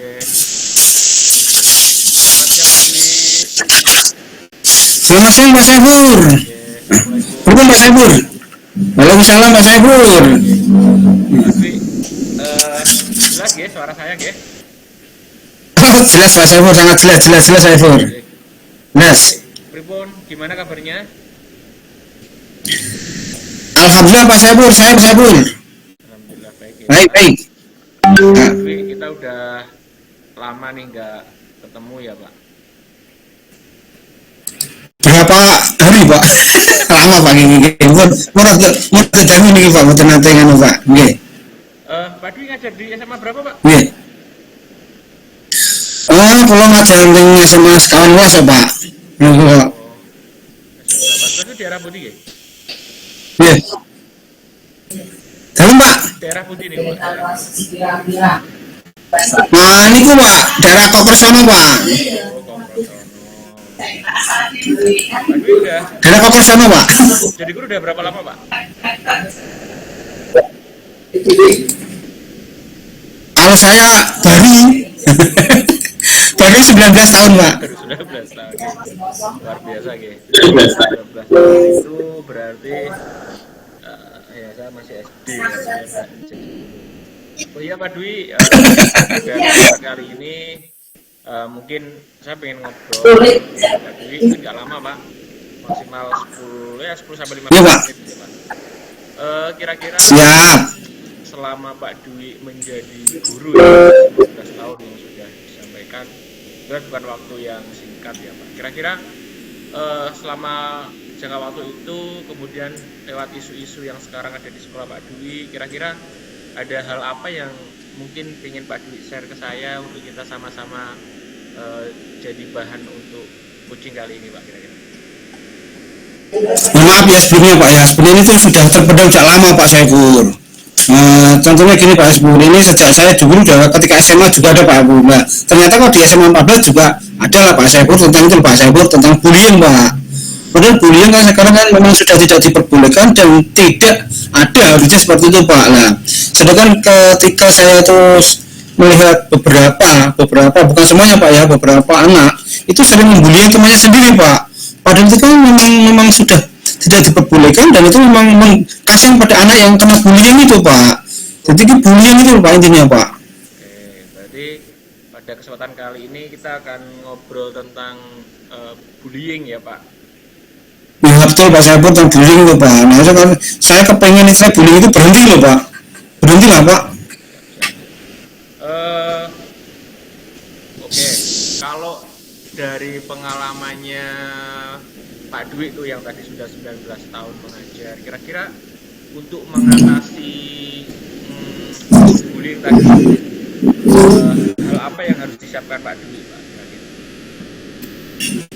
Oke. Selamat siang Pak Dwi. Selamat siang Pak Saiful. Oke, assalamualaikum. Pak Saiful. Waalaikumsalam Pak Saiful. Oke. Pak Dwi, jelas ya suara saya ya? Oh, jelas Pak Saiful, sangat jelas Saiful. Oke. Jelas. Pripun, gimana kabarnya? Alhamdulillah Pak Saiful, Saiful. Alhamdulillah baik ya. Baik. Pak Dwi, kita udah lama nih nggak ketemu ya Pak. Berapa hari Pak? Lama Pak ini. Mau terjamin nih Pak, mau nanti nganu Pak. Nggih. Pak Dwi ngajar di SMA berapa Pak? Nggih. Oh, kalau ngajar ning SMA sekawan was Pak. Nggih. Oh, SMA berapa? Itu daerah putih ya? Nggih. Dalem Pak. Daerah putih nih Pak. Daerah. Nah, ini ku Pak, daerah Kokersono Pak. Oh, Komprosono. Pak Dwi udah Daerah Kokersono Pak. jadi guru udah berapa lama Pak? Kalau saya baru 19 tahun Pak. Baru 19 tahun ya. Luar biasa ya. 19 tahun itu berarti ya saya masih SD ya, saya nggak jadi. Oh iya Pak Dwi, kali ini mungkin saya pengen ngobrol Pak Dwi, nggak lama Pak, maksimal 10 sampai 15 Iya, Pak. menit ya Pak. Kira-kira Siap. selama Pak Dwi menjadi guru ya, 15 tahun yang sudah disampaikan, itu kan bukan waktu yang singkat ya Pak. Kira-kira selama jangka waktu itu, kemudian lewat isu-isu yang sekarang ada di sekolah Pak Dwi, kira-kira ada hal apa yang mungkin ingin Pak Dwi share ke saya untuk kita sama-sama jadi bahan untuk coaching kali ini Pak kira-kira? Maaf ya sebelumnya Pak ya. Sebelumnya itu sudah terpendam sejak lama Pak Saiful. Contohnya gini Pak Saiful, ini sejak saya dulu juga ketika SMA juga ada Pak Saiful. Nah, ternyata kok di SMA 14 juga ada lah Pak Saiful tentang itu Pak Saiful tentang bullying Pak. Padahal bullying kan sekarang kan memang sudah tidak diperbolehkan dan tidak ada harusnya seperti itu Pak. Nah, sedangkan ketika saya terus melihat beberapa bukan semuanya Pak ya, beberapa anak itu sering membuli temannya sendiri Pak. Padahal itu kan memang sudah tidak diperbolehkan dan itu memang kasihan pada anak yang kena bullying itu Pak. Jadi bullying itu Pak intinya Pak. Oke, berarti pada kesempatan kali ini kita akan ngobrol tentang bullying ya Pak. Ya betul Pak, saya tentang bullying itu Pak. Nah itu kan saya kepengen istilah bullying itu berhenti loh Pak. Berhenti lah Pak. Eh, Oke, kalau dari pengalamannya Pak Dwi itu yang tadi sudah 19 tahun mengajar, kira-kira untuk mengatasi bullying tadi, hal apa yang harus disiapkan Pak Dwi Pak? Kira-kira?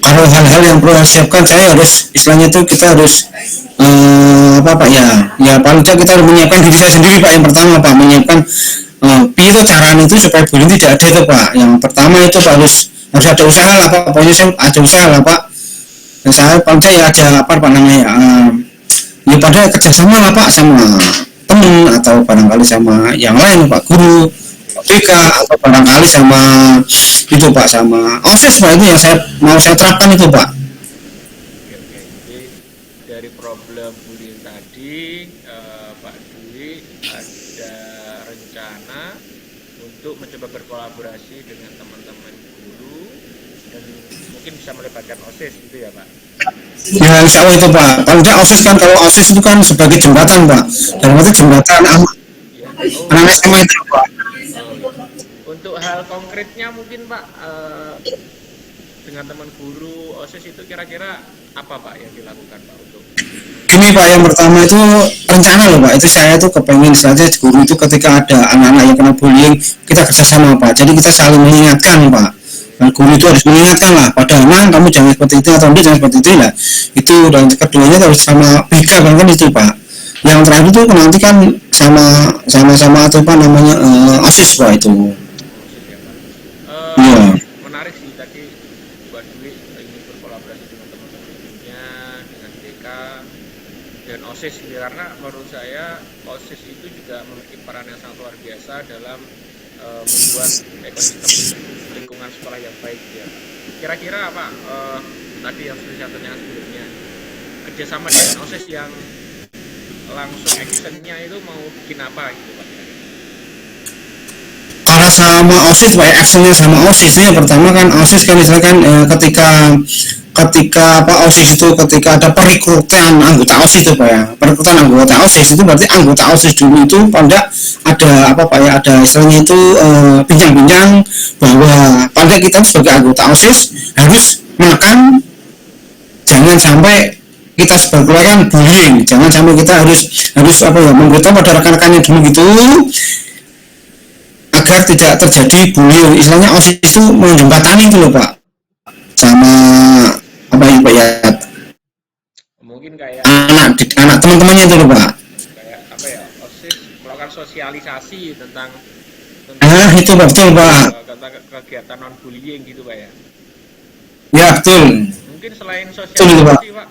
Kalau hal-hal yang perlu siapkan saya harus istilahnya itu kita harus apa Pak ya paling tidak kita harus menyiapkan diri saya sendiri Pak. Yang pertama Pak menyiapkan itu caranya itu supaya bullying tidak ada itu Pak. Yang pertama itu Pak harus ada usaha lah Pak. Pokoknya saya ada usaha lah Pak. Dan saya paling tidak ya ada apa namanya ya pada kerjasama lah Pak sama teman atau barangkali sama yang lain Pak guru BK atau barangkali sama itu Pak sama OSIS Pak, itu yang saya terapkan itu Pak. Oke, jadi dari problem bullying tadi, Pak Dwi ada rencana untuk mencoba berkolaborasi dengan teman-teman guru dan mungkin bisa melibatkan OSIS gitu ya Pak? Ya insya Allah itu Pak. Kalau tidak OSIS kan, kalau OSIS itu kan sebagai jembatan Pak. Dan itu jembatan Ya. anak SMA itu Pak. Untuk hal konkretnya mungkin Pak, dengan teman guru OSIS itu kira-kira apa Pak yang dilakukan Pak untuk? Ini Pak, yang pertama itu rencana loh Pak. Itu saya tuh kepengen saja guru itu ketika ada anak-anak yang kena bullying kita kerjasama Pak. Jadi kita saling mengingatkan Pak. Dan guru itu harus mengingatkan lah pada anak kamu jangan seperti itu atau dia jangan seperti itu lah. Itu dan keduanya harus sama BK kan itu Pak. Yang terakhir itu nanti kan sama atau apa namanya OSIS Pak itu. OSIS ya Pak. Iya. Menarik sih tadi Pak Dwi ingin berkolaborasi dengan teman-teman gurunya, dengan BK dan OSIS gitu. Karena menurut saya OSIS itu juga memiliki peran yang sangat luar biasa dalam membuat ekosistem lingkungan sekolah yang baik ya. Kira-kira apa tadi yang sudah saya tanyakan sebelumnya, kerjasama dengan OSIS yang langsung actionnya itu mau bikin apa gitu Pak? Kalau sama OSIS Pak, actionnya sama OSIS itu yang pertama kan OSIS kan misalkan ketika ketika apa OSIS itu ketika ada perekrutan anggota OSIS itu Pak ya, perekrutan anggota OSIS itu berarti anggota OSIS dulu itu pada ada apa Pak ya, ada istilahnya itu bincang-bincang bahwa pada kita sebagai anggota OSIS harus menekan jangan sampai kita sebagai keluarga bullying, jangan sampai kita harus harus apa ya, memberitahu pada rekan-rekannya dulu gitu agar tidak terjadi bullying. Istilahnya OSIS itu menjembatani itu loh Pak, sama apa ya Pak ya, Mungkin kayak anak teman-temannya itu loh Pak. kayak apa ya, OSIS melakukan sosialisasi tentang Itu Pak, betul Pak. tentang kegiatan non bullying gitu Pak ya. Ya betul. Mungkin selain Betul itu Pak. sosialisasi Pak,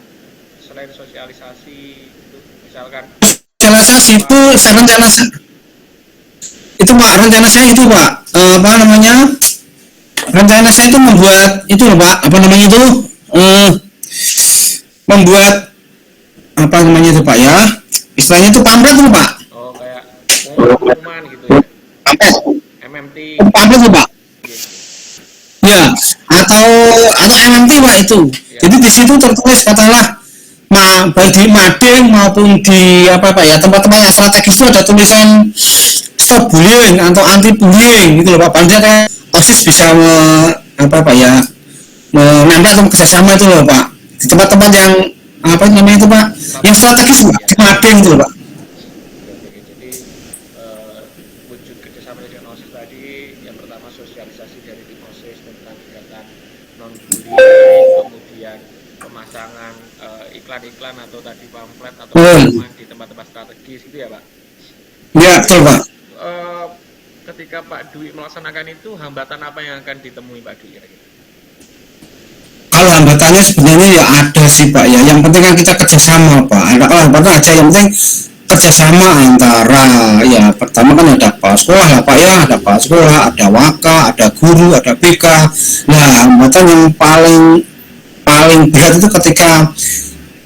selain sosialisasi itu misalkan Sosialisasi itu saya rencana itu Pak, rencana saya itu Pak, apa namanya, rencana saya itu membuat itu loh Pak, apa namanya itu, membuat apa namanya itu Pak ya, istilahnya itu pamflet tuh Pak, oh kayak pengumuman gitu ya, pamflet, MMT pamflet tuh Pak, gitu. ya, atau MMT Pak itu. Ya. Jadi di situ tertulis katakanlah baik di mading maupun di apa Pak ya, tempat-tempat yang strategis itu ada tulisan stop bullying atau anti bullying gitu loh Pak. Paling tidak OSIS bisa apa Pak ya, menambah atau kerjasama itu loh Pak di tempat-tempat yang apa namanya itu Pak, yang strategis Pak, di mading itu loh Pak. Oke, jadi wujud kerjasama dengan OSIS tadi yang pertama sosialisasi dari tim OSIS tentang kegiatan non bullying, kemudian pemasangan iklan-iklan atau tadi pamflet atau pengumuman di tempat-tempat strategis gitu ya Pak. Ya betul Pak. Ketika Pak Dwi melaksanakan itu, hambatan apa yang akan ditemui Pak Dwi kira-kira? Kalau hambatannya sebenarnya ya ada sih Pak ya, yang penting kan kita kerjasama Pak, ada hambatan aja, yang penting kerjasama antara ya pertama kan ada kepala sekolah lah Pak ya, ada kepala sekolah, ada waka, ada guru, ada BK. Nah hambatan yang paling paling berat itu ketika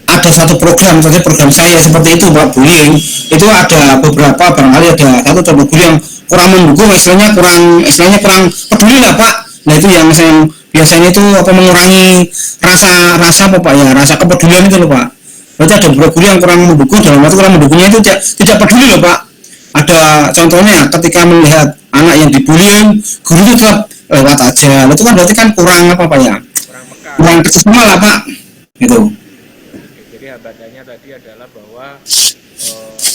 ada satu program, misalnya program saya seperti itu Pak, bullying itu ada beberapa, barangkali ada satu atau guru yang kurang mendukung, istilahnya kurang peduli lah Pak. Nah itu yang saya biasanya itu apa, mengurangi rasa apa Pak ya, rasa kepedulian itu loh Pak. Berarti ada beberapa guru yang kurang mendukung, dalam arti kurang mendukungnya itu tidak peduli loh Pak. Ada contohnya ketika melihat anak yang dibullying, guru itu tetap lewat aja. Itu kan berarti kan kurang apa Pak ya, Kurang peka. kurang kerjasama lah Pak gitu. Jadi hambatannya tadi adalah bahwa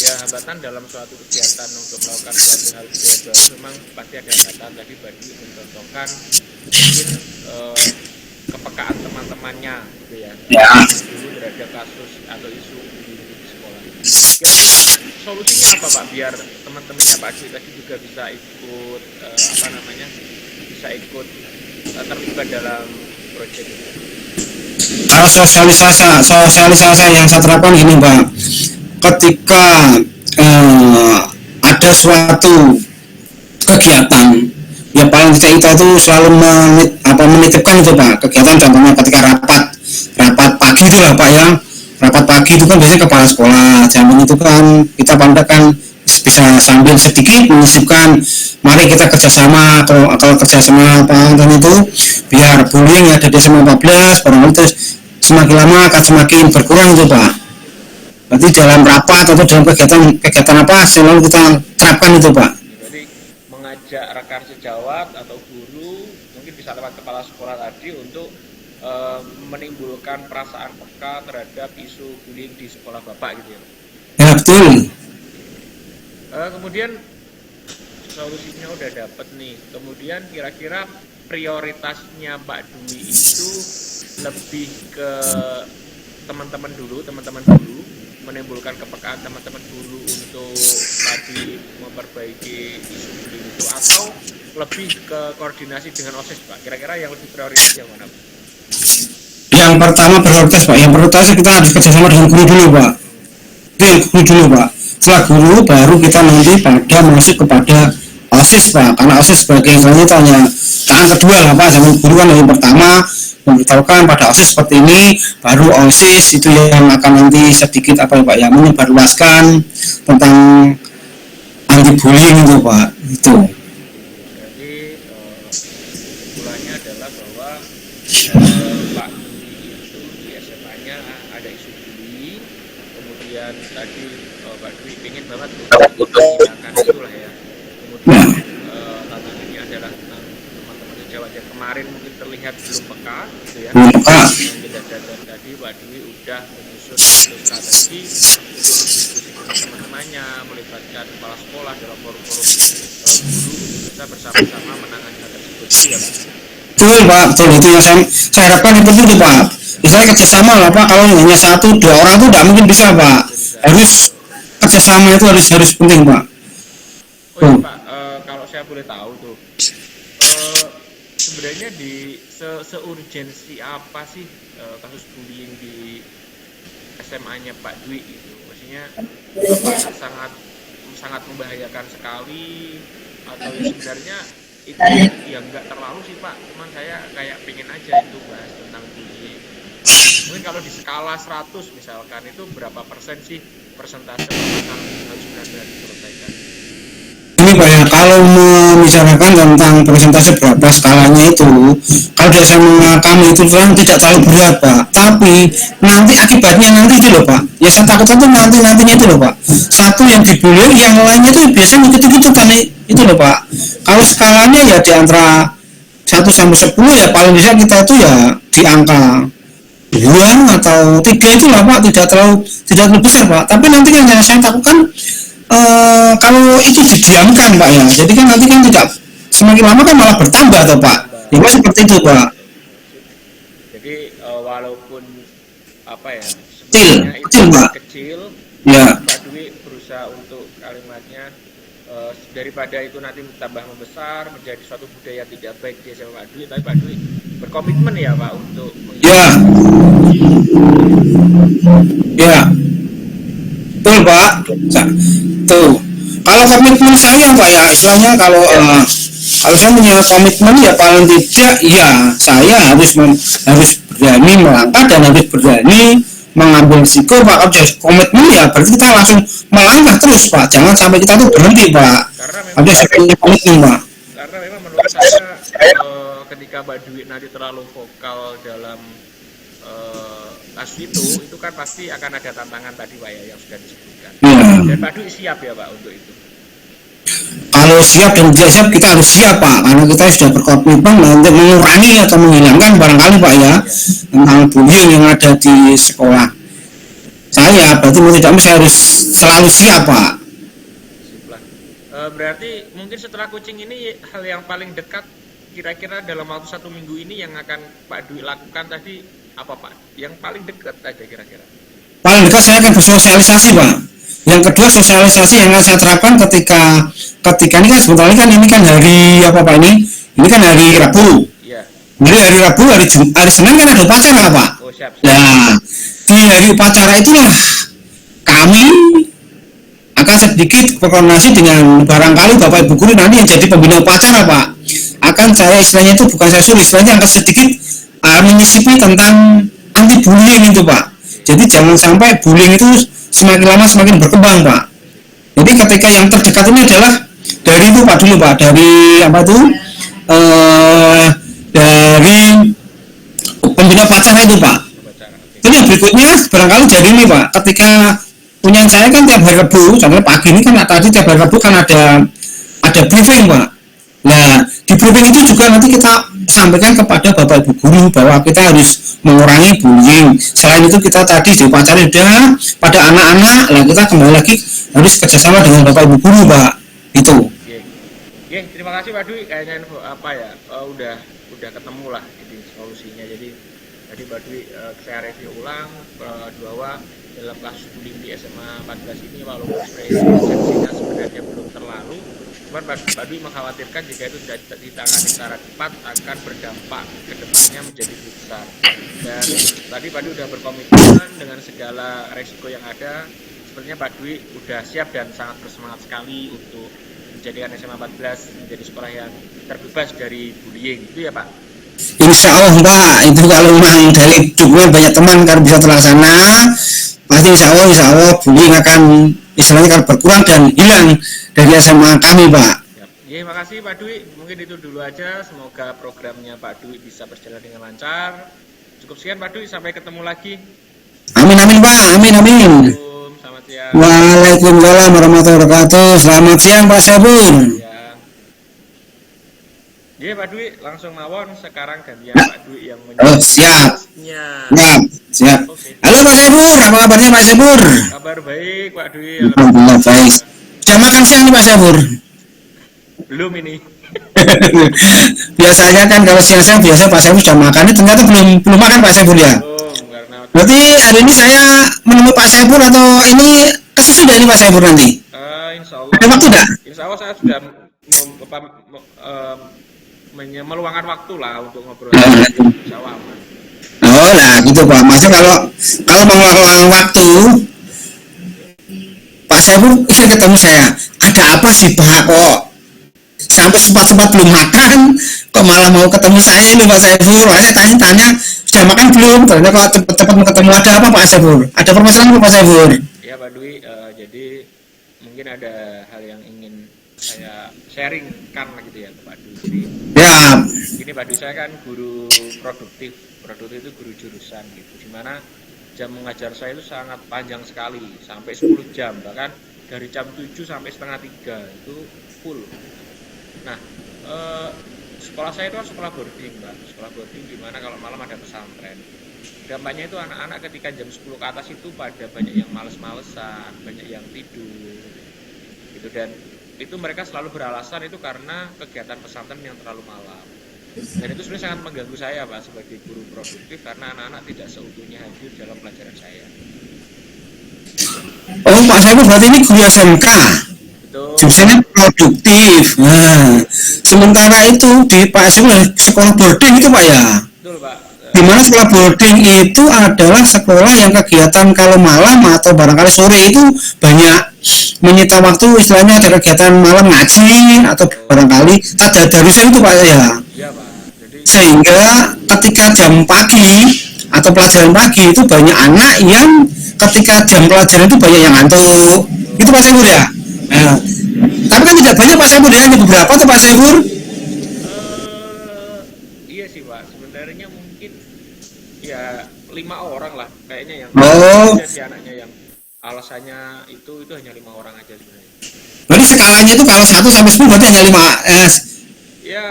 ya hambatan dalam suatu kegiatan untuk melakukan suatu hal budaya baru memang pasti ada hambatan. Tadi Badi mencontohkan mungkin kepekaan teman-temannya gitu ya. Dulu terhadap kasus atau isu di sekolah. Kira-kira solusinya apa Pak biar teman-temannya Pak Dwi tadi juga bisa ikut apa namanya, bisa ikut terlibat dalam proyek ini? Kalau sosialisasi yang saya terapkan gini Pak, ketika ada suatu kegiatan ya paling tidak kita itu selalu menitipkan itu Pak, kegiatan contohnya ketika rapat pagi itu lah Pak ya, rapat pagi itu kan biasanya kepala sekolah jamin itu kan kita pandakan bisa sambil sedikit menyisipkan, mari kita kerjasama kalau kerjasama Pak Anton itu biar bullying ya dari SMA 14 barangkali itu semakin lama akan semakin berkurang itu Pak. Berarti dalam rapat atau dalam kegiatan apa selalu kita terapkan itu Pak. Jadi mengajak rekan sejawat atau guru mungkin bisa lewat kepala sekolah tadi untuk menimbulkan perasaan peka terhadap isu bullying di sekolah Bapak gitu ya. Ya betul. Kemudian solusinya udah dapet nih. Kemudian kira-kira prioritasnya Pak Dwi itu lebih ke teman-teman dulu, menimbulkan kepekaan teman-teman dulu untuk tadi memperbaiki isu bullying itu, atau lebih ke koordinasi dengan OSIS Pak? Kira-kira yang lebih prioritas yang mana Pak? Yang pertama prioritas Pak, yang prioritas kita harus kerjasama dengan guru dulu Pak. Itu yang guru dulu Pak. Setelah guru baru kita nanti pada masuk kepada OSIS. OSIS Pak, karena OSIS sebagai istilahnya itu hanya tangan kedua lah Pak. Zaman guru kan yang pertama memberitahukan pada OSIS seperti ini, baru OSIS itu yang akan nanti sedikit apa ya Pak ya, menyebarluaskan tentang anti bullying itu Pak. Itu. Jadi kesimpulannya adalah bahwa Pak Dwi itu di SMA-nya ada isu bullying, kemudian tadi Pak Dwi ingin banget untuk menghilangkan itulah ya. Kemudian tantangannya adalah tentang teman-teman sejawat yang kemarin mungkin terlihat belum peka, gitu ya. Dan tadi Pak Dwi udah menyusun satu strategi untuk diskusi dengan teman-temannya, melibatkan kepala sekolah dalam forum-forum guru untuk bisa bersama-sama menangani hal tersebut, ya Pak. Betul Pak, betul itu yang saya harapkan itu Pak. Misalnya kerjasama lah Pak, kalau hanya satu dua orang itu tidak mungkin bisa Pak. Harus kerjasama itu harus penting Pak. Oh iya Pak, kalau saya boleh tahu tuh, sebenarnya di seurgensi apa sih kasus bullying di SMA-nya Pak Dwi itu? Maksudnya apakah sangat membahayakan sekali atau sebenarnya itu ya nggak terlalu sih Pak, cuman saya kayak pengen aja itu bahas tentang bullying. Mungkin kalau di skala 100 misalkan itu berapa persen sih persentase yang harus benar-benar diselesaikan? Ini Pak ya, kalau membicarakan tentang persentase berapa skalanya itu, kalau di SMA kami itu kan tidak terlalu berat Pak, tapi nanti akibatnya nanti itu loh Pak, ya saya takutkan tuh nantinya itu loh Pak, satu yang dibully, yang lainnya itu biasanya ikut-ikut kan itu loh Pak. Kalau skalanya ya di antara 1 sampai 10 ya paling bisa kita itu ya di angka 2 atau 3 itu lah Pak, tidak terlalu besar Pak, tapi nanti yang saya takutkan kalau itu didiamkan Pak ya, jadi kan nanti kan tidak, semakin lama kan malah bertambah toh Pak, ya seperti itu Pak. Jadi walaupun apa ya Kecil, sebenarnya itu Pak. kecil, Ya. Pak Dwi berusaha untuk kalimatnya daripada itu nanti tambah membesar menjadi suatu budaya tidak baik di SMA Pak Dwi, tapi Pak Dwi berkomitmen ya Pak untuk Ya. Ya. Betul Pak. Tuh. Kalau komitmen saya Pak ya, istilahnya kalau saya punya komitmen ya paling tidak ya saya harus berani melangkah dan harus berani mengambil risiko Pak. Kalau sudah komitmen ya berarti kita langsung melangkah terus Pak, jangan sampai kita tuh berhenti Pak. Ada seperti komitmen Pak. Karena memang menurut saya ketika Pak Dwi nanti terlalu vokal dalam kasus itu kan pasti akan ada tantangan tadi Pak ya yang sudah disebutkan. Dan Pak Dwi siap ya Pak untuk itu. Kalau siap dan tidak siap kita harus siap Pak, karena kita sudah berkomitmen untuk mengurangi atau menghilangkan barangkali Pak ya tentang bullying yang ada di sekolah. Saya berarti mau tidak mau saya harus selalu siap Pak. Berarti mungkin setelah coaching ini hal yang paling dekat kira-kira dalam waktu 1 minggu ini yang akan Pak Dwi lakukan tadi apa Pak? Yang paling dekat aja kira-kira. Paling dekat saya akan bersosialisasi Pak. Yang kedua sosialisasi yang akan saya terapkan ketika ini kan sebentar ini kan hari apa Pak ini? Ini kan hari Rabu. Iya. Jadi hari Rabu, hari Senin kan ada upacara Pak. Oh siap. Nah, di hari upacara itulah kami akan sedikit berkoordinasi dengan barangkali Bapak Ibu Guru nanti yang jadi pembina upacara Pak. Akan saya istilahnya itu bukan saya suruh, istilahnya akan sedikit menyisipi tentang anti bullying itu Pak. Jadi jangan sampai bullying itu semakin lama semakin berkembang Pak. Jadi ketika yang terdekat ini adalah dari itu Pak dulu Pak, dari apa itu dari pembina upacara itu Pak. Terus yang berikutnya barangkali dari ini Pak, ketika punya saya kan tiap hari Rabu, contohnya pagi ini kan tadi tiap hari Rabu kan ada briefing Pak. Nah di briefing itu juga nanti kita sampaikan kepada Bapak Ibu Guru bahwa kita harus mengurangi bullying. Selain itu kita tadi di upacara sudah pada anak-anak, lah kita kembali lagi harus kerjasama dengan Bapak Ibu Guru Pak. Itu. Oke, terima kasih Pak Dwi. Kayaknya info apa ya udah ketemu lah ini solusinya. Jadi tadi Pak Dwi saya review ulang bahwa dalam kasus bullying di SMA 14 ini walaupun sebenarnya sebenarnya belum terlalu, cuman Pak Dwi mengkhawatirkan jika itu tidak ditangani secara cepat akan berdampak ke depannya menjadi besar. Dan tadi Pak Dwi sudah berkomitmen dengan segala resiko yang ada. Sepertinya Pak Dwi sudah siap dan sangat bersemangat sekali untuk menjadikan SMA 14 menjadi sekolah yang terbebas dari bullying, itu ya Pak? Insya Allah Pak, itu kalau memang dari dukungan banyak teman kan bisa terlaksana, pasti insya Allah bullying akan istilahnya akan berkurang dan hilang dari SMA kami Pak. Ya, makasih Pak Dwi. Mungkin itu dulu aja. Semoga programnya Pak Dwi bisa berjalan dengan lancar. Cukup sekian Pak Dwi. Sampai ketemu lagi. Amin Pak. Amin. Assalamualaikum. Selamat siang. Waalaikumsalam warahmatullahi wabarakatuh. Selamat siang Pak Sabur. Ya Pak Dwi, langsung mawon. Sekarang gantian Pak Dwi yang siap. Okay. Halo Pak Sabur, apa kabarnya Pak Sabur? Kabar baik Pak Dwi. Alhamdulillah baik. Sudah makan siang nih Pak Sabur? Belum ini. Biasanya kan kalau siang-siang biasa Pak Sabur sudah makan, ternyata belum makan Pak Sabur ya. Berarti hari ini saya menemui Pak Sabur atau ini kesesudah ini Pak Sabur nanti? Insya Allah. Ada waktu enggak? Insya Allah saya sudah meluangkan waktu lah untuk ngobrol. Insya Allah aman. Oh lah gitu Pak. Maksudnya kalau meluangkan waktu, Pak Sabur ingin ketemu saya. Ada apa sih Pak kok? Sampai sempat belum makan, kok malah mau ketemu saya ini Pak Saiful. Saya tanya sudah makan belum? Ternyata kok cepat mau ketemu. Ada apa Pak Saiful? Ada permasalahan Pak Saiful? Ya Pak Dwi, jadi mungkin ada hal yang ingin saya sharingkan gitu ya Pak Dwi. Jadi, ya. Gini Pak Dwi, saya kan guru produktif itu guru jurusan gitu. Dimana jam mengajar saya itu sangat panjang sekali, sampai 10 jam, bahkan dari jam 7 sampai setengah 3 itu full. Nah, sekolah saya itu kan sekolah boarding Pak, sekolah boarding di mana kalau malam ada pesantren. Dampaknya itu anak-anak ketika jam 10 ke atas itu pada banyak yang males-malesan, banyak yang tidur gitu, dan itu mereka selalu beralasan itu karena kegiatan pesantren yang terlalu malam. Dan itu sebenarnya sangat mengganggu saya Pak sebagai guru produktif, karena anak-anak tidak seutuhnya hadir dalam pelajaran saya. Oh Pak Saiful berarti ini guru SMK. Jurusannya produktif. Nah, sementara itu di Pak Saiful sekolah boarding itu Pak ya. Betul Pak. Dimana sekolah boarding itu adalah sekolah yang kegiatan kalau malam atau barangkali sore itu banyak menyita waktu, istilahnya ada kegiatan malam ngaji atau barangkali tadarusan itu Pak ya. Iya Pak. Sehingga ketika jam pagi atau pelajaran pagi itu banyak anak yang ketika jam pelajaran itu banyak yang ngantuk. Itu Pak Saiful ya. Nah, tapi kan tidak banyak Pak Saiful ya, hanya beberapa tuh Pak Saiful. Iya sih Pak, sebenarnya mungkin ya 5 orang lah kayaknya yang si anaknya yang alasannya itu hanya 5 orang aja sebenarnya. Berarti skalanya itu kalau 1 sampai 10 berarti hanya 5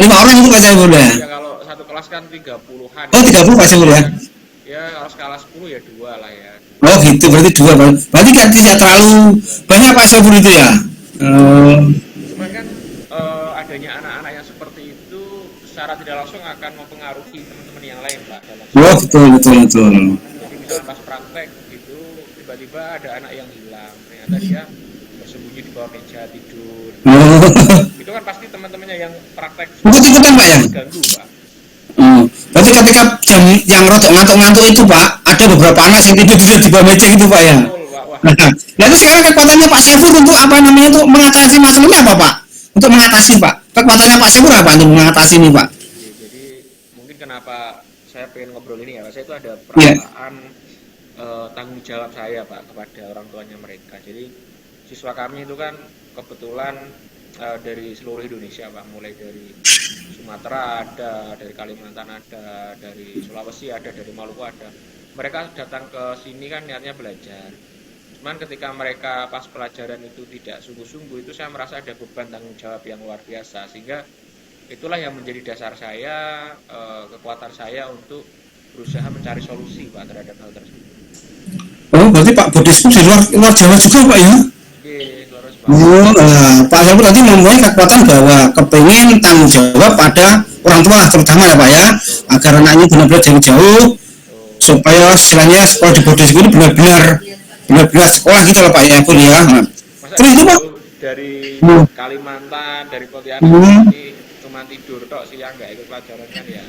orang itu Pak Saiful ya. Ya kalau satu kelas kan 30-an. Oh 30 Pak Saiful ya. Ya kalau skala 10 ya 2 lah ya. Oh gitu, berarti 2. Berarti kan tidak terlalu banyak Pak Saiful itu ya. Cuman kan adanya anak-anak yang seperti itu secara tidak langsung akan mempengaruhi teman-teman yang lain Pak. Oh betul. Jadi misalnya pas praktek gitu tiba-tiba ada anak yang hilang, ternyata dia bersembunyi di bawah meja tidur. Itu kan pasti teman-temannya yang praktek ikut-ikutan Pak ya. Ganggu Pak. Berarti ketika jam yang rotok ngantuk-ngantuk itu Pak, ada beberapa anak yang tidur di bawah meja gitu Pak ya. Nah itu sekarang kekuatannya Pak Saiful untuk apa namanya untuk mengatasi masalah ini apa Pak? Untuk mengatasi Pak, kekuatannya Pak Saiful apa untuk mengatasi ini Pak? Jadi mungkin kenapa saya pengen ngobrol ini ya, saya itu ada perasaan tanggung jawab saya Pak kepada orang tuanya mereka. Jadi siswa kami itu kan kebetulan dari seluruh Indonesia Pak, mulai dari Sumatera ada, dari Kalimantan ada, dari Sulawesi ada, dari Maluku ada. Mereka datang ke sini kan niatnya belajar. Cuman ketika mereka pas pelajaran itu tidak sungguh-sungguh, itu saya merasa ada beban tanggung jawab yang luar biasa, sehingga itulah yang menjadi dasar saya, kekuatan saya untuk berusaha mencari solusi Pak terhadap hal tersebut. Oh berarti Pak Bodisku di luar Jawa juga Pak ya? Pak Saiful tadi mempunyai kekuatan bahwa kepingin tanggung jawab pada orang tua terutama ya Pak ya, agar anaknya benar-benar dari jauh supaya istilahnya sekolah di Bodisku ini benar-benar sekolah gitu loh Pak ya Pun ya. Terus itu Pak dari Kalimantan, dari Pontianak cuma tidur tok siang nggak ikut pelajaran kan ya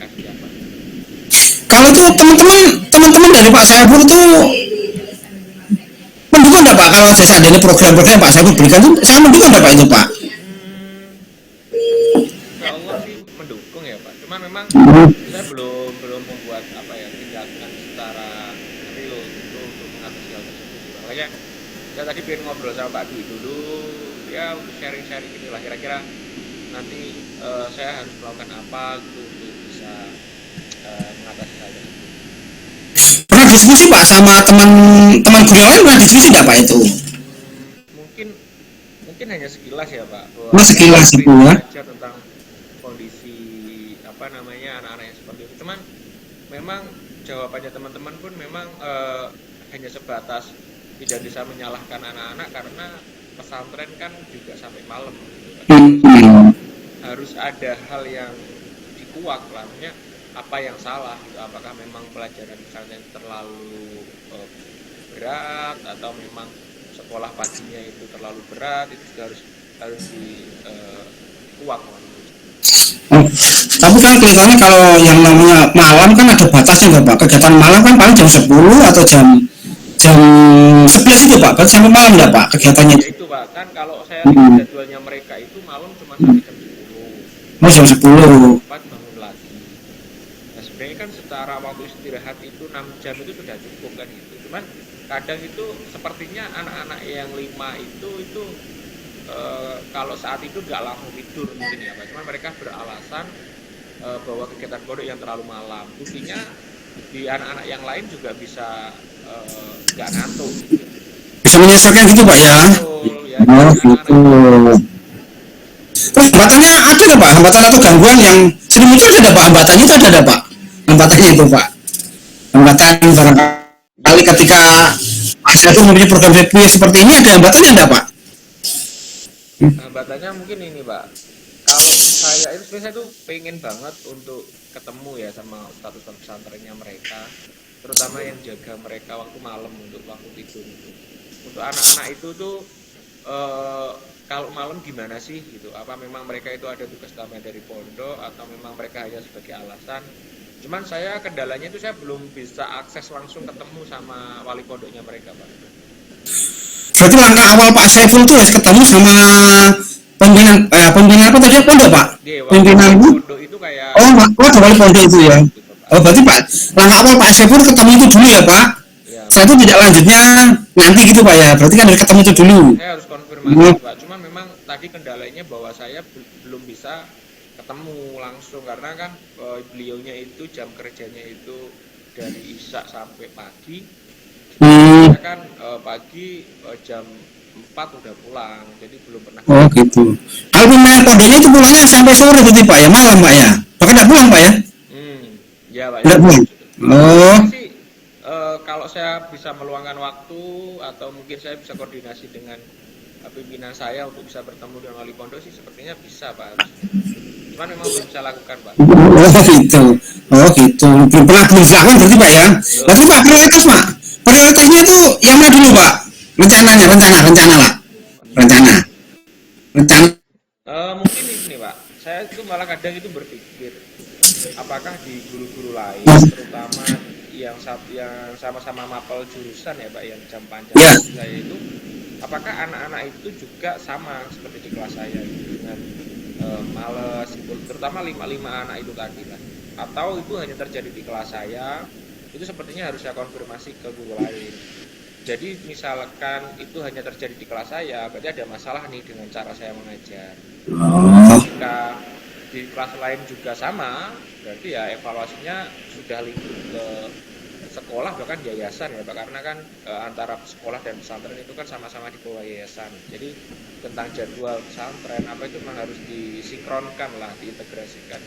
kasihan Pak. Kalau itu teman-teman dari Pak Saiful itu mendukung enggak Pak kalau seandainya program-program Pak Saiful berikan itu saya mendukung enggak Pak itu Pak? mendukung ya Pak. Cuma memang Hmm. saya belum belum membuat apa ya tindakan secara real untuk mengatasi hal tersebut sih, Pak. Makanya saya tadi pengen ngobrol sama Pak Dwi dulu ya untuk sharing-sharing gitu lah kira-kira nanti saya harus melakukan apa gitu untuk bisa mengatasi hal tersebut. Pernah diskusi Pak sama teman-teman guru yang lain, pernah diskusi nggak Pak itu? Mungkin mungkin hanya sekilas ya Pak bahwa Mas ya sekilas itu berita ya. aja tentang kondisi apa namanya anak-anak yang seperti itu. Cuman memang jawabannya teman-teman pun memang hanya sebatas tidak bisa menyalahkan anak-anak karena pesantren kan juga sampai malam gitu kan. Hmm. Harus ada hal yang dikuak lah, maksudnya apa yang salah gitu. Apakah memang pelajaran pesantren terlalu berat atau memang sekolah paginya itu terlalu berat, itu juga harus dikuak lah. Oh, tapi kan kelihatannya kalau yang namanya malam kan ada batasnya nggak Pak? Kegiatan malam kan paling jam 10 atau jam jam 11 itu Pak, berarti sampai malam nggak Pak kegiatannya Ya itu? itu Pak, kan kalau saya lihat Hmm. jadwalnya mereka itu malam cuma sampai jam 10, Oh, jam 10. 4 bangun lagi. Nah sebenarnya kan secara waktu istirahat itu 6 jam itu sudah cukup kan gitu. Cuman kadang itu sepertinya anak-anak yang 5 itu kalau saat itu nggak langsung tidur mungkin ya Pak. Cuman mereka beralasan bahwa kegiatan pondok yang terlalu malam. Buktinya di anak-anak yang lain juga bisa nggak ngantuk gitu. Bisa menyesuaikan gitu Pak ya? Betul ya, Oh jadi gitu. anak-anak itu Terus hambatannya ada nggak Pak? Hambatan atau gangguan yang sering muncul ada Pak? Hambatannya itu ada Pak? Hambatannya itu Pak? Hambatan barangkali ketika Asia itu mempunyai program seperti ini ada hambatannya enggak Pak? hambatannya mungkin ini Pak. Kalau saya itu sebenarnya saya tuh pengen banget untuk ketemu ya sama ustadz-ustadz pesantrennya mereka, terutama yang jaga mereka waktu malam untuk waktu tidur itu. Untuk anak-anak itu tuh eh, kalau malam gimana sih gitu? Apa memang mereka itu ada tugas tambahan dari pondok atau memang mereka hanya sebagai alasan? Cuman saya kendalanya itu saya belum bisa akses langsung ketemu sama wali pondoknya mereka Pak. Berarti langkah awal Pak Saiful itu harus ketemu sama pimpinan apa tadi pondok Pak? Dia Pimpinan wali Bu? pondok itu kayak Oh, oh ada wali pondok itu ya. gitu Pak. Oh berarti Pak langkah awal Pak Saiful ketemu itu dulu ya Pak? Ya, Saya itu tidak lanjutnya nanti gitu Pak ya. Berarti kan harus ketemu itu dulu. saya harus konfirmasi Oh, Pak. Cuman memang tadi kendalanya bahwa saya belum bisa ketemu langsung karena kan beliaunya itu jam kerjanya itu dari Isya sampai pagi. hmm, Saya kan pagi jam 4 udah pulang, jadi belum pernah oh ketemu. gitu. Kalau pimpinan pondoknya itu pulangnya sampai sore berarti Pak ya, malam Pak ya. Bahkan tidak pulang Pak ya? Hmm, ya Pak ya. Tidak pulang. Oh, Sebenarnya sih kalau saya bisa meluangkan waktu atau mungkin saya bisa koordinasi dengan pimpinan saya untuk bisa bertemu dengan wali pondok sih sepertinya bisa Pak. Cuman memang belum bisa lakukan Pak. oh gitu. Oh gitu. Belum dilakukan berarti Pak ya. Belum. Berarti Pak prioritas Pak. Prioritasnya itu yang mana dulu Pak? Rencananya, rencana lah. Rencana. Rencana. Mungkin ini Pak, saya itu malah kadang itu berpikir apakah di guru-guru lain, terutama yang sama-sama mapel jurusan ya Pak, yang jam panjang Ya. saya itu, apakah anak-anak itu juga sama seperti di kelas saya gitu, dengan males, gitu, terutama 5 anak itu tadi lah, atau itu hanya terjadi di kelas saya, itu sepertinya harus saya konfirmasi ke guru lain. Jadi misalkan itu hanya terjadi di kelas saya, berarti ada masalah nih dengan cara saya mengajar. Oh. Jika di kelas lain juga sama, berarti ya evaluasinya sudah lingkup ke sekolah bahkan yayasan ya Pak, karena kan antara sekolah dan pesantren itu kan sama-sama di bawah yayasan. Jadi tentang jadwal pesantren apa itu memang harus disinkronkan lah, diintegrasikan,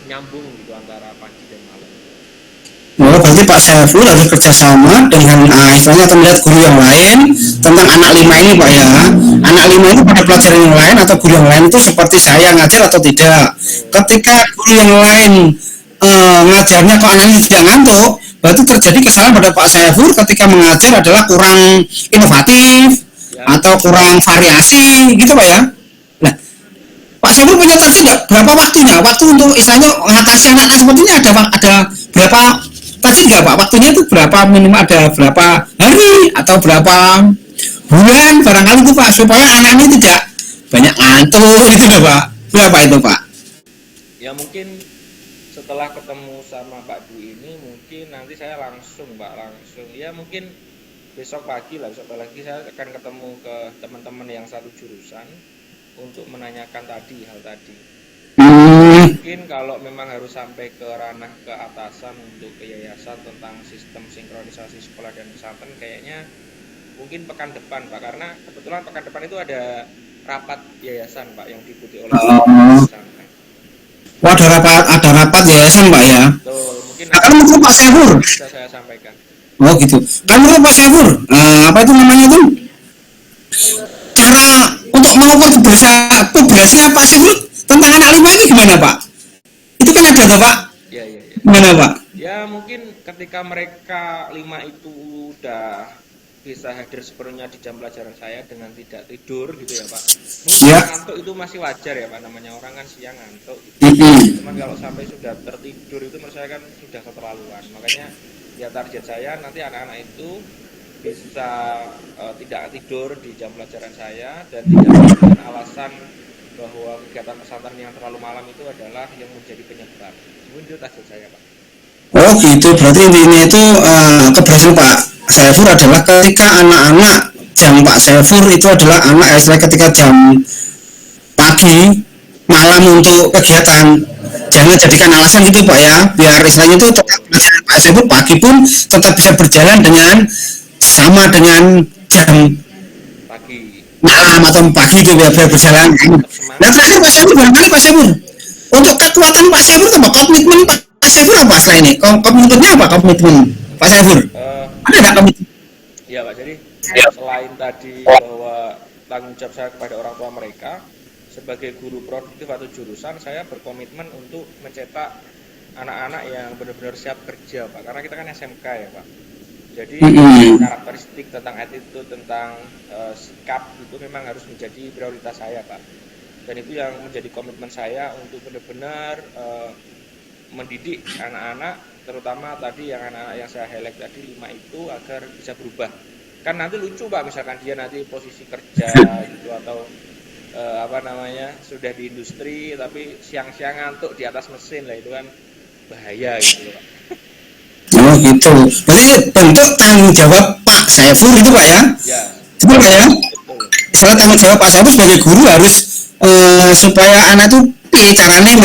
nyambung gitu antara pagi dan malam. Oh, berarti Pak Saiful harus kerjasama dengan istilahnya atau melihat guru yang lain tentang anak 5 ini Pak ya. Anak 5 ini pada pelajaran yang lain atau guru yang lain itu seperti saya ngajar atau tidak. Ketika guru yang lain ngajarnya kok anaknya tidak ngantuk, berarti terjadi kesalahan pada Pak Saiful ketika mengajar adalah kurang inovatif Ya, atau kurang variasi gitu Pak ya. Nah, Pak Saiful punya target nggak berapa waktunya? Waktu untuk istilahnya mengatasi anak-anak seperti ini ada berapa target nggak Pak? Waktunya itu berapa, minimal ada berapa hari atau berapa bulan barangkali itu Pak, supaya anak ini tidak banyak ngantuk gitu loh Pak. Berapa itu Pak? Ya mungkin setelah ketemu sama Pak Dwi ini mungkin nanti saya langsung ya mungkin besok pagi lagi saya akan ketemu ke teman-teman yang satu jurusan untuk menanyakan hal tadi. Mungkin kalau memang harus sampai ke ranah ke atasan untuk ke yayasan tentang sistem sinkronisasi sekolah dan pesantren, kayaknya mungkin pekan depan Pak, karena kebetulan pekan depan itu ada rapat yayasan Pak yang diikuti oleh pesantren. Oh, ada rapat yayasan Pak ya. Betul, mungkin kan menurut Pak Saifur bisa saya sampaikan. Oh gitu. Kan menurut Pak Saifur, apa itu namanya itu? Cara untuk mengukur keberhasilan Pak Saifur tentang anak 5 ini gimana Pak? Itu kan ada tuh Pak? Iya. Gimana Pak? Ya mungkin ketika mereka 5 itu udah bisa hadir sepenuhnya di jam pelajaran saya dengan tidak tidur gitu ya Pak. Mungkin ngantuk itu masih wajar ya Pak, namanya orang kan siang ngantuk gitu. Cuman kalau sampai sudah tertidur itu menurut saya kan sudah keterlaluan. Makanya ya target saya nanti anak-anak itu bisa tidak tidur di jam pelajaran saya dan tidak dengan alasan bahwa kegiatan pesantren yang terlalu malam itu adalah yang menjadi penyebab. Mungkin itu target saya Pak. Oh gitu, berarti intinya itu keberhasilan Pak Saifur adalah ketika anak-anak jam Pak Saifur itu adalah anak istilah ketika jam pagi malam untuk kegiatan. Jangan jadikan alasan gitu Pak ya, biar istilahnya itu tetap Pak Saifur pagi pun tetap bisa berjalan dengan sama dengan jam pagi malam atau pagi itu biar berjalan. Nah terakhir Pak Saifur barangkali Pak Saifur untuk kekuatan Pak Saifur sama komitmen Pak Saifur apa setelah ini? Komitmennya apa komitmen Pak Saifur? Ada nggak komitmen? Iya Pak, jadi selain tadi bahwa tanggung jawab saya kepada orang tua mereka sebagai guru produktif atau jurusan, saya berkomitmen untuk mencetak anak-anak yang benar-benar siap kerja Pak, karena kita kan SMK ya Pak. Jadi karakteristik tentang attitude, tentang sikap itu memang harus menjadi prioritas saya Pak. Dan itu yang menjadi komitmen saya untuk benar-benar mendidik anak-anak, terutama tadi yang anak-anak yang saya highlight tadi 5 itu agar bisa berubah. Kan nanti lucu Pak, misalkan dia nanti posisi kerja gitu atau sudah di industri tapi siang-siang ngantuk di atas mesin lah, itu kan bahaya gitu Pak. Oh gitu. Berarti bentuk tanggung jawab Pak Saifur itu Pak ya? Ya. Betul Pak ya? Misalnya tanggung jawab Pak Saifur sebagai guru harus supaya anak itu caranya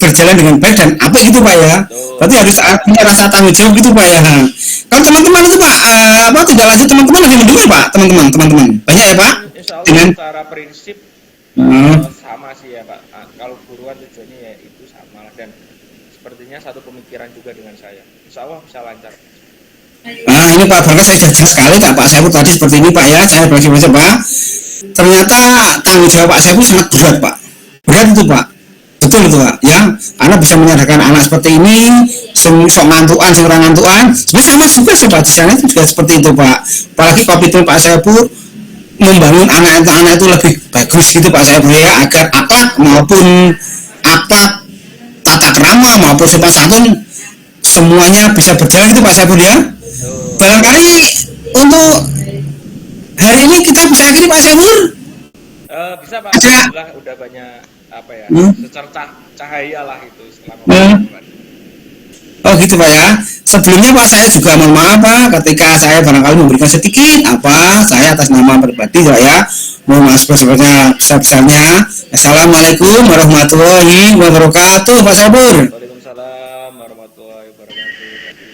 berjalan dengan baik dan apa gitu Pak ya. Berarti harus punya rasa tanggung jawab gitu Pak ya. Kalau teman-teman itu Pak, tidak lanjut teman-teman lagi mendengar Pak, teman-teman banyak ya Pak. Insya Allah dengan secara prinsip sama sih ya Pak. Kalau guruan tujuannya ya itu sama dan sepertinya satu pemikiran juga dengan saya. Insya Allah bisa lancar. Ini Pak Barkas saya sudah jelas sekali Pak Saifur tadi seperti ini Pak ya. Saya baca Pak. Ternyata tanggung jawab Pak Saifur sangat berat Pak. Berat itu Pak. Betul itu Pak ya, karena bisa menyadarkan anak seperti ini sok ngantuan, orang ngantuan sebenarnya sama juga sih Pak, di sana itu juga seperti itu Pak. Apalagi komitmen Pak Saifur membangun anak-anak itu lebih bagus gitu Pak Saifur ya, agar akhlak maupun tata krama maupun sopan santun semuanya bisa berjalan gitu Pak Saifur ya. Barangkali untuk hari ini kita bisa akhiri Pak Saifur. Bisa Pak, alhamdulillah udah banyak secercah cahaya lah itu selama Oh gitu Pak ya. Sebelumnya Pak saya juga mohon maaf Pak ketika saya barangkali memberikan sedikit saya atas nama pribadi Pak ya mohon maaf sebesar-besarnya. Assalamualaikum warahmatullahi wabarakatuh Pak Saifur. Waalaikumsalam warahmatullahi wabarakatuh.